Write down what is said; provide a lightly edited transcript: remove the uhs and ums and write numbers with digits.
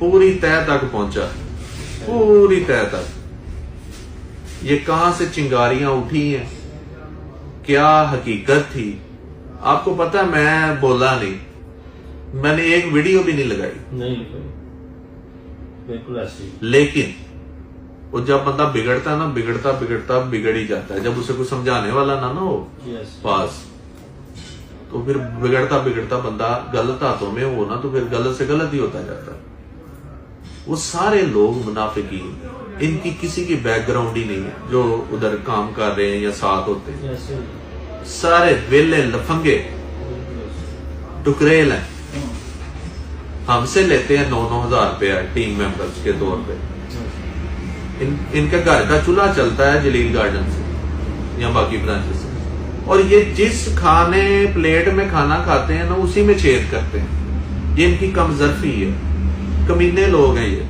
पूरी तह तक पहुंचा, पूरी तह तक। ये कहां से चिंगारियां उठी हैं, क्या हकीकत थी, आपको पता है। मैं बोला नहीं, मैंने एक वीडियो भी नहीं लगाई, नहीं बिल्कुल ऐसे। लेकिन वो जब बंदा बिगड़ता है ना, बिगड़ता बिगड़ता बिगड़ ही जाता है। जब उसे कुछ समझाने वाला ना हो पास, तो फिर बिगड़ता बिगड़ता बंदा गलत हाथों में हो ना, तो फिर गलत से गलत ही होता जाता है। वो सारे लोग मुनाफिकीन, इनकी किसी की बैकग्राउंड ही नहीं है जो उधर काम कर रहे हैं या साथ होते हैं। सारे वेले लफंगे टुकरेल हैं। हमसे लेते हैं 9-9 हजार रुपया टीम मेंबर्स के तौर पे। इनका घर का चूल्हा चलता है जलील गार्डन से या बाकी ब्रांचेस से, और ये जिस खाने प्लेट में खाना खाते हैं ना, उसी में छेद करते हैं। ये इनकी कमजरफी है, कमीने लोग हैं ये।